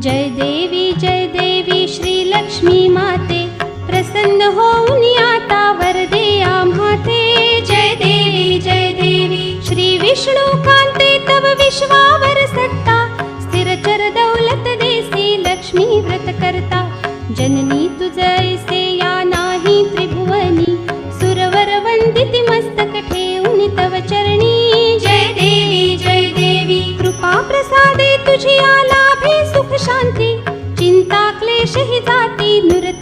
जय देवी श्री लक्ष्मी माते, प्रसन्न होऊन आता वरदे आम्हाते। जय देवी श्री विष्णू कांते, तव विश्वावर सत्ता, स्थिरचर दौलत देसी लक्ष्मी व्रत करता। जननी तुझ ऐसे या नाही त्रिभुवनी, सुरवर वंदिती मस्तक ठेवून तव चरणी। जय देवी कृपा प्रसादे तुझी आलाभे सुख शांती, चिंता क्लेश ही जाती नुरते